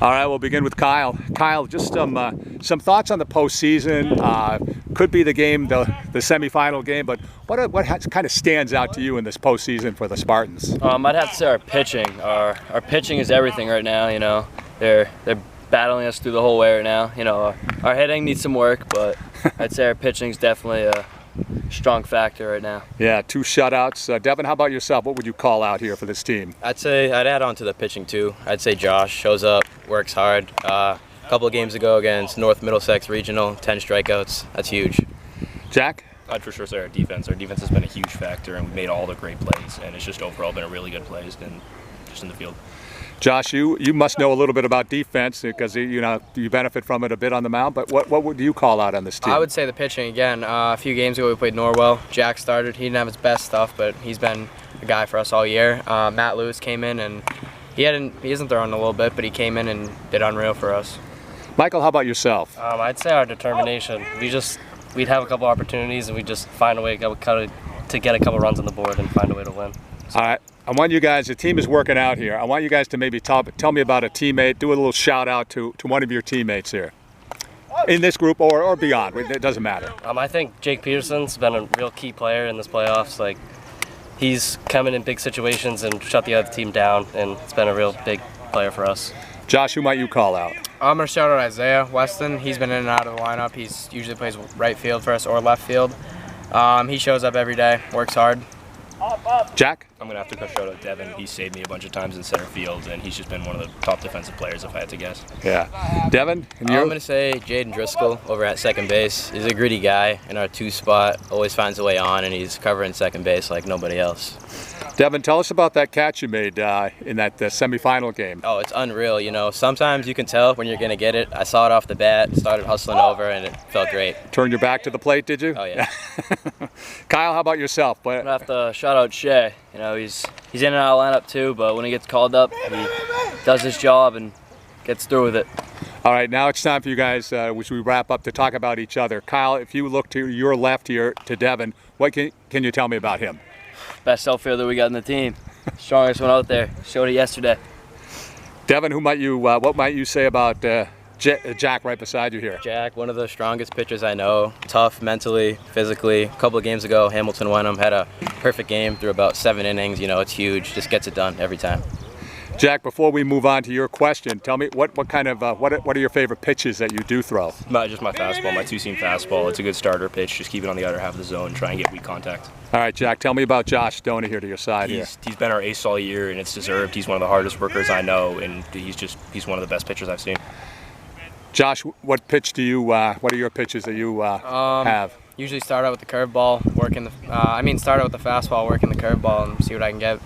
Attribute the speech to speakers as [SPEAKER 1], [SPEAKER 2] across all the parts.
[SPEAKER 1] All right, we'll begin with Kyle. Kyle, just some thoughts on the postseason. Could be the game, the semifinal game, but what kind of stands out to you in this postseason for the Spartans?
[SPEAKER 2] I'd have to say our pitching. Our pitching is everything right now. You know, they're battling us through the whole way right now. You know, our hitting needs some work, but I'd say our pitching is definitely a strong factor right now.
[SPEAKER 1] Yeah, 2 shutouts. Devin, how about yourself? What would you call out here for this team?
[SPEAKER 3] I'd add on to the pitching too. I'd say Josh shows up, works hard. A couple of games ago against North Middlesex Regional, 10 strikeouts. That's huge.
[SPEAKER 1] Jack?
[SPEAKER 4] I'd for sure say our defense. Our defense has been a huge factor, and we made all the great plays, and it's just overall been a really good plays and just in the field.
[SPEAKER 1] Josh, you must know a little bit about defense because you benefit from it a bit on the mound. But what would you call out on this team?
[SPEAKER 5] I would say the pitching again. A few games ago we played Norwell. Jack started. He didn't have his best stuff, but he's been a guy for us all year. Matt Lewis came in and he isn't throwing a little bit, but he came in and did unreal for us.
[SPEAKER 1] Michael, how about yourself?
[SPEAKER 6] I'd say our determination. We'd have a couple opportunities and we just find a way to get a couple runs on the board and find a way to win.
[SPEAKER 1] All right. I want you guys, the team is working out here. I want you guys to maybe tell me about a teammate, do a little shout out to one of your teammates here. In this group or beyond, it doesn't matter.
[SPEAKER 6] I think Jake Peterson's been a real key player in this playoffs. Like, he's come in big situations and shut the other team down, and it's been a real big player for us.
[SPEAKER 1] Josh, who might you call out?
[SPEAKER 5] I'm going to shout out Isaiah Weston. He's been in and out of the lineup. He's usually plays right field for us or left field. He shows up every day, works hard.
[SPEAKER 1] Jack?
[SPEAKER 4] I'm going to have to shout out Devin. He saved me a bunch of times in center field, and he's just been one of the top defensive players if I had to guess.
[SPEAKER 1] Yeah. Devin?
[SPEAKER 3] I'm going to say Jaden Driscoll over at second base. He's a gritty guy in our 2 spot, always finds a way on, and he's covering second base like nobody else.
[SPEAKER 1] Devin, tell us about that catch you made in that semifinal game.
[SPEAKER 3] Oh, it's unreal. You know, sometimes you can tell when you're going to get it. I saw it off the bat, started hustling over, and it felt great.
[SPEAKER 1] Turned your back to the plate, did you?
[SPEAKER 3] Oh, yeah.
[SPEAKER 1] Kyle, how about yourself?
[SPEAKER 2] I'm gonna have to shout out Shea. You know, he's in and out of lineup too, but when he gets called up, he does his job and gets through with it.
[SPEAKER 1] All right, now it's time for you guys, as we wrap up, to talk about each other. Kyle, if you look to your left here to Devin, what can you tell me about him?
[SPEAKER 2] Best outfielder we got in the team. Strongest one out there. Showed it yesterday.
[SPEAKER 1] Devin, what might you say about Jack right beside you here?
[SPEAKER 3] Jack, one of the strongest pitchers I know. Tough mentally, physically. A couple of games ago, Hamilton Wenham had a perfect game through about 7 innings. You know, it's huge. Just gets it done every time.
[SPEAKER 1] Jack, before we move on to your question, tell me what kind of what are your favorite pitches that you do throw?
[SPEAKER 4] Just my fastball, my 2-seam fastball. It's a good starter pitch. Just keep it on the other half of the zone, try and get weak contact.
[SPEAKER 1] All right, Jack, tell me about Josh Stoney here to your side.
[SPEAKER 4] He's been our ace all year, and it's deserved. He's one of the hardest workers I know, and he's one of the best pitchers I've seen.
[SPEAKER 1] Josh, what pitch do you? What are your pitches that you have?
[SPEAKER 5] Usually start out with the curveball, start out with the fastball, work in the curveball, and see what I can get.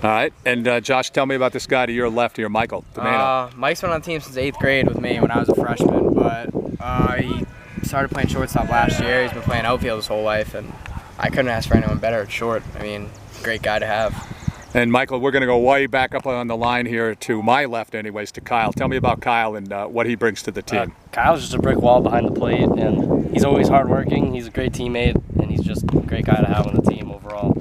[SPEAKER 1] All right, and Josh, tell me about this guy to your left here, Michael Domeno.
[SPEAKER 5] Mike's been on the team since 8th grade with me when I was a freshman, but he started playing shortstop last year. He's been playing outfield his whole life, and I couldn't ask for anyone better at short. I mean, great guy to have.
[SPEAKER 1] And Michael, we're going to go way back up on the line here to my left anyways, to Kyle. Tell me about Kyle and what he brings to the team.
[SPEAKER 6] Kyle's just a brick wall behind the plate, and he's always hardworking. He's a great teammate, and he's just a great guy to have on the team overall.